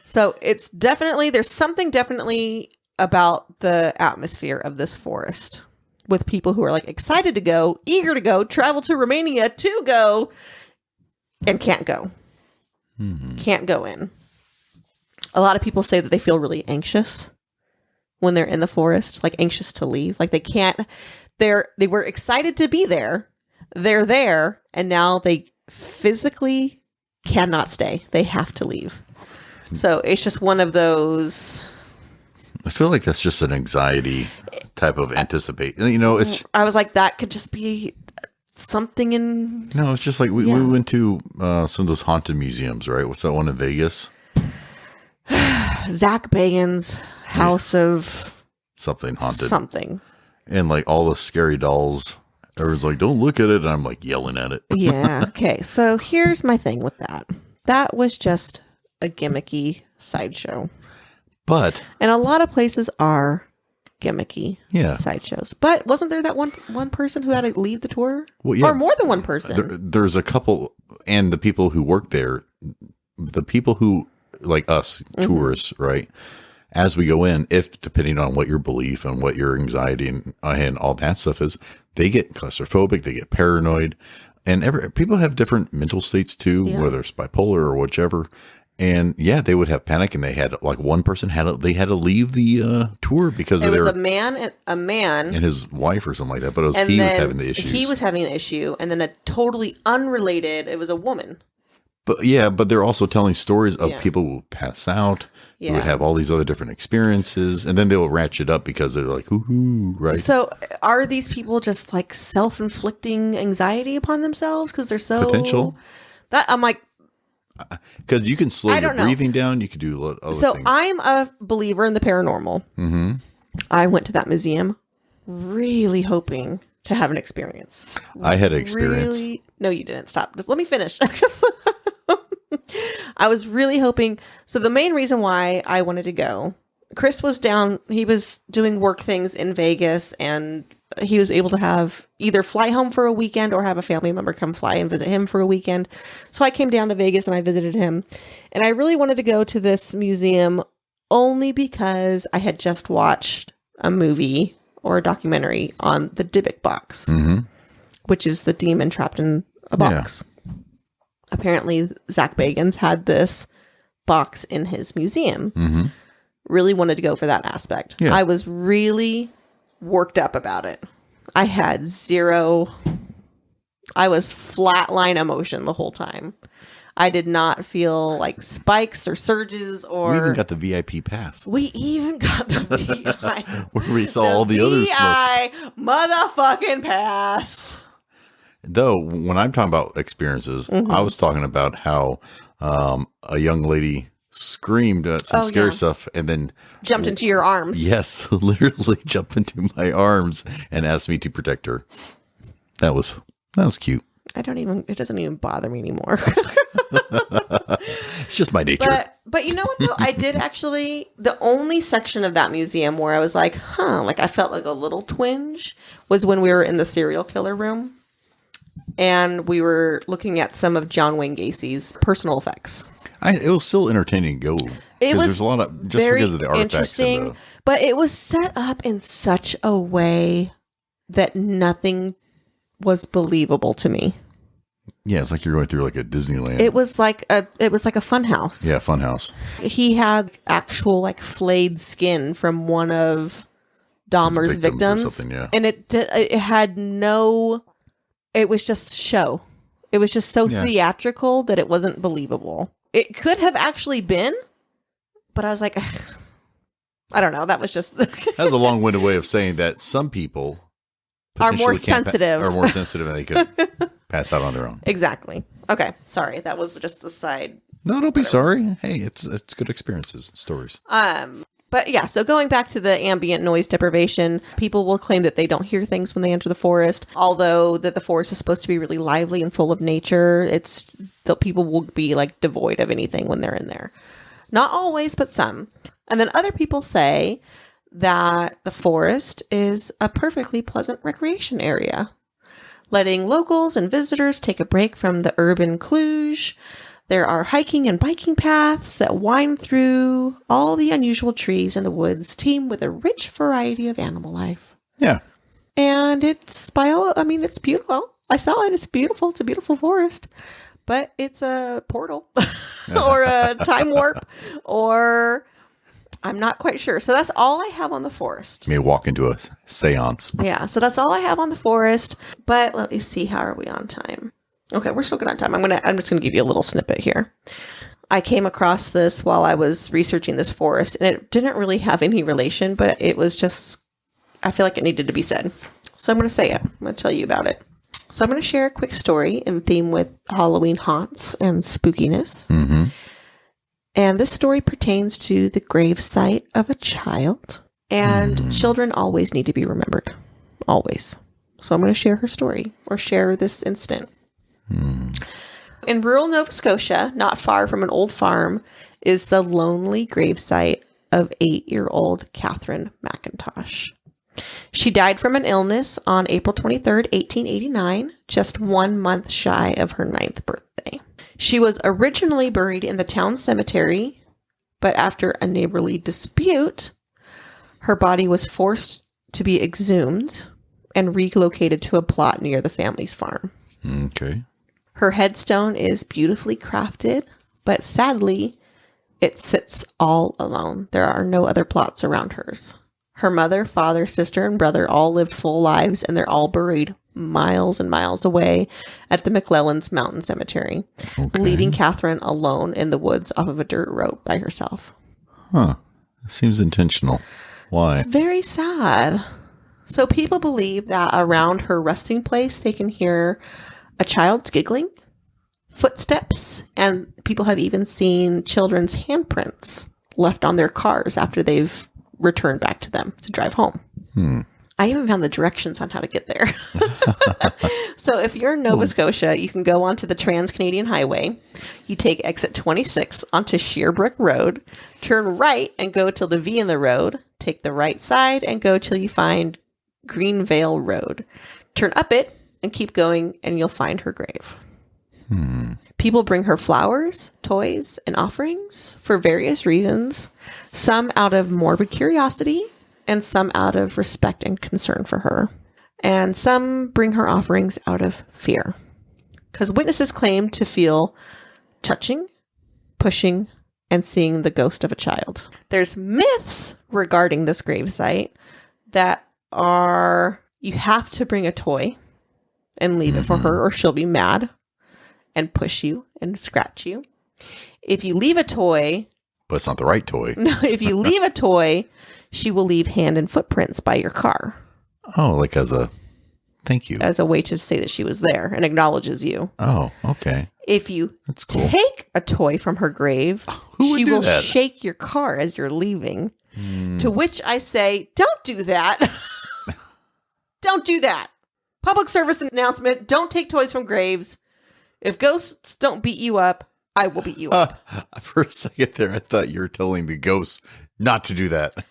So there's something definitely about the atmosphere of this forest with people who are like excited to go, eager to go, travel to Romania to go, and can't go. Can't go in. A lot of people say that they feel really anxious when they're in the forest, like anxious to leave. Like they were excited to be there. They're there, and now they physically cannot stay. They have to leave. So it's just one of those. I feel like that's just an anxiety type of anticipate. You know, I was like, that could just be something in. No, it's just like we went to some of those haunted museums, right? What's that one in Vegas? Zach Bagans' House of something haunted. Something. And like all the scary dolls. Everyone's like, don't look at it. And I'm like yelling at it. Yeah. Okay. So here's my thing with that. That was just a gimmicky sideshow. And a lot of places are gimmicky sideshows. But wasn't there that one person who had to leave the tour? Well, yeah. Or more than one person? There's a couple, and the people who work there, the people who, like us, tourists, right? As we go in, depending on what your belief and what your anxiety and all that stuff is, they get claustrophobic, they get paranoid, and people have different mental states too, whether it's bipolar or whichever. And they would have panic, and they had like one person had to leave the tour because it was a man and his wife or something like that. But he was having the issues. He was having the issue, and then a totally unrelated. It was a woman. But they're also telling stories of people who pass out, who would have all these other different experiences, and then they'll ratchet up because they're like, "Ooh, right?" So, are these people just like self-inflicting anxiety upon themselves because they're so potential? That I'm like, because you can slow your breathing down. You can do other things. I'm a believer in the paranormal. Mm-hmm. I went to that museum really hoping to have an experience. I had an experience. No, you didn't. Stop. Just let me finish. I was really hoping. So the main reason why I wanted to go, Chris was down. He was doing work things in Vegas, and he was able to either fly home for a weekend or have a family member come fly and visit him for a weekend. So I came down to Vegas and I visited him, and I really wanted to go to this museum only because I had just watched a movie or a documentary on the Dybbuk box, which is the demon trapped in a box. Apparently, Zach Bagans had this box in his museum. Really wanted to go for that aspect. I was really worked up about it. I had I was flatline emotion the whole time. I did not feel like spikes or surges or... We even got the VIP pass. We even got the VI. Where we saw all the other VI motherfucking pass. Though, when I'm talking about experiences, I was talking about how a young lady screamed at some scary stuff and then... Jumped into your arms. Yes, literally jumped into my arms and asked me to protect her. That was cute. It doesn't even bother me anymore. It's just my nature. But But you know what, though? I did actually, the only section of that museum where I was like, like I felt like a little twinge was when we were in the serial killer room. And we were looking at some of John Wayne Gacy's personal effects. It was still entertaining to go. It was there's a lot of, just because of the artifacts. Interesting, but it was set up in such a way that nothing was believable to me. Yeah, it's like you're going through like a Disneyland. It was like a fun house. Yeah, fun house. He had actual like flayed skin from one of Dahmer's victims. Or something, yeah. And it had no. It was just show. It was just so theatrical that it wasn't believable. It could have actually been, but I was like, I don't know. That was just. That was a long-winded way of saying that some people are more sensitive. Are more sensitive and they could pass out on their own. Exactly. Okay. Sorry. That was just the side. No, don't be sorry. Hey, it's good experiences and stories. But yeah, so going back to the ambient noise deprivation, people will claim that they don't hear things when they enter the forest, although that the forest is supposed to be really lively and full of nature. It's the people will be like devoid of anything when they're in there. Not always, but some. And then other people say that the forest is a perfectly pleasant recreation area, letting locals and visitors take a break from the urban kludge. There are hiking and biking paths that wind through all the unusual trees in the woods, teem with a rich variety of animal life. Yeah. And it's it's beautiful. I saw it. It's beautiful. It's a beautiful forest. But it's a portal or a time warp or I'm not quite sure. So that's all I have on the forest. You may walk into a seance. Yeah. So that's all I have on the forest. But let me see. How are we on time? Okay, we're still good on time. I'm just gonna give you a little snippet here. I came across this while I was researching this forest, and it didn't really have any relation, but it was just, I feel like it needed to be said. So I'm gonna say it. I'm gonna tell you about it. So I'm gonna share a quick story in theme with Halloween haunts and spookiness. Mm-hmm. And this story pertains to the gravesite of a child, and children always need to be remembered, always. So I'm gonna share her story or share this incident. In rural Nova Scotia, not far from an old farm, is the lonely gravesite of 8-year-old Catherine McIntosh. She died from an illness on April 23rd, 1889, just 1 month shy of her 9th birthday. She was originally buried in the town cemetery, but after a neighborly dispute, her body was forced to be exhumed and relocated to a plot near the family's farm. Okay. Her headstone is beautifully crafted, but sadly, it sits all alone. There are no other plots around hers. Her mother, father, sister, and brother all lived full lives, and they're all buried miles and miles away at the McClellan's Mountain Cemetery, leaving Catherine alone in the woods off of a dirt road by herself. Huh. Seems intentional. Why? It's very sad. So people believe that around her resting place, they can hear a child's giggling, footsteps, and people have even seen children's handprints left on their cars after they've returned back to them to drive home. I even found the directions on how to get there. So if you're in Nova Scotia, you can go onto the Trans-Canadian Highway. You take exit 26 onto Shearbrook Road, turn right and go till the V in the road, take the right side and go till you find Greenvale Road. Turn up it and keep going and you'll find her grave. People bring her flowers, toys, and offerings for various reasons, some out of morbid curiosity and some out of respect and concern for her. And some bring her offerings out of fear, because witnesses claim to feel touching, pushing, and seeing the ghost of a child. There's myths regarding this gravesite that are, you have to bring a toy and leave it for her or she'll be mad and push you and scratch you. If you leave a toy... But it's not the right toy. No, if you leave a toy, she will leave hand and footprints by your car. Oh, like as a thank you. As a way to say that she was there and acknowledges you. Oh, okay. If you That's cool. take a toy from her grave, she will shake your car as you're leaving. To which I say, don't do that. Don't do that. Public service announcement, don't take toys from graves. If ghosts don't beat you up, I will beat you up. For a second there, I thought you were telling the ghost not to do that.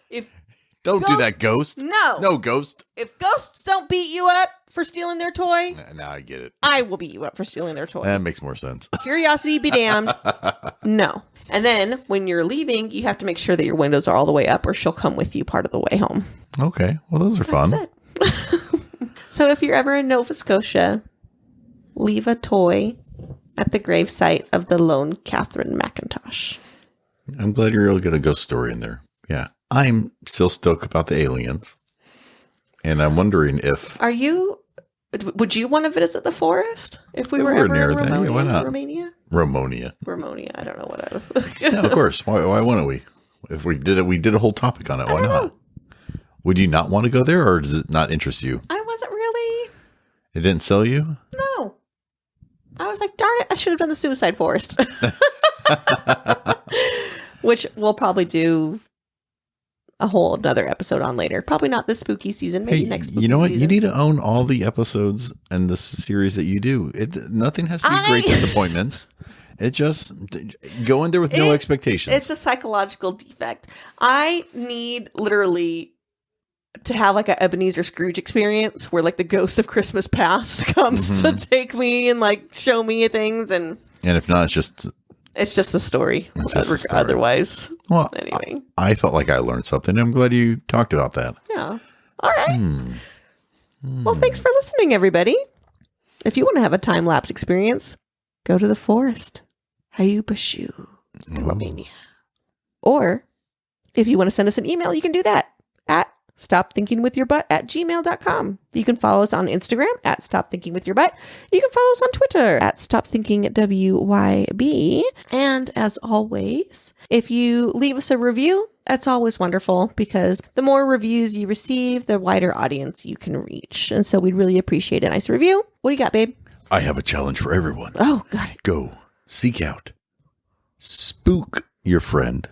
Don't do that, ghost. No, ghost. If ghosts don't beat you up for stealing their toy, Now I get it. I will beat you up for stealing their toy. That makes more sense. Curiosity be damned. No. And then when you're leaving, you have to make sure that your windows are all the way up or she'll come with you part of the way home. Okay. Well, those are fun. That's it. So if you're ever in Nova Scotia, leave a toy at the gravesite of the lone Catherine McIntosh. I'm glad you're able to get a ghost story in there. Yeah. I'm still stoked about the aliens. And I'm wondering if... Would you want to visit the forest if we were ever near in that? Yeah, why not? Romania? Romania. I don't know what I was. Yeah, of course. Why wouldn't we? If we did it, we did a whole topic on it. Why not? Would you not want to go there, or does it not interest you? I wasn't really. It didn't sell you? No. I was like, darn it, I should have done the suicide forest. Which we'll probably do a whole another episode on later. Probably not this spooky season, maybe next spooky you know what? season. You need to own all the episodes and the series that you do. Nothing has to be great disappointments. It just go in there with no expectations. It's a psychological defect. I need literally to have like a Ebenezer Scrooge experience where like the ghost of Christmas past comes to take me and like show me things, and if not, it's just the story. Otherwise, well, anyway, I felt like I learned something. I'm glad you talked about that. Yeah. All right. Well, thanks for listening, everybody. If you want to have a time lapse experience, go to the forest, Hoia Baciu, in Romania. Or if you want to send us an email, you can do that at stopthinkingwithyourbutt@gmail.com. You can follow us on Instagram at stopthinkingwithyourbutt. You can follow us on Twitter at stopthinkingwyb. And as always, if you leave us a review, that's always wonderful because the more reviews you receive, the wider audience you can reach. And so we'd really appreciate a nice review. What do you got, babe? I have a challenge for everyone. Oh, got it. Go seek out, spook your friend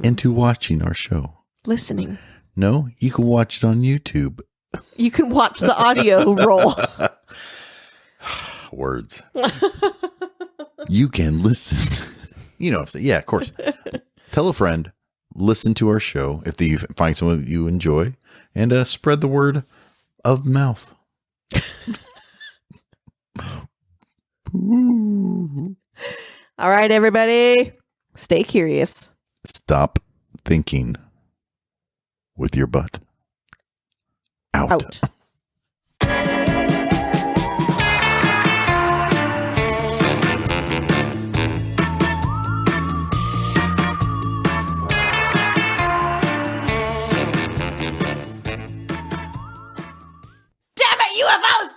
into watching our show. Listening. No, you can watch it on YouTube. You can watch the audio roll. Words. You can listen. Yeah, of course. Tell a friend, listen to our show if you find someone that you enjoy, and spread the word of mouth. All right, everybody. Stay curious. Stop thinking with your butt. Out. Damn it, UFOs!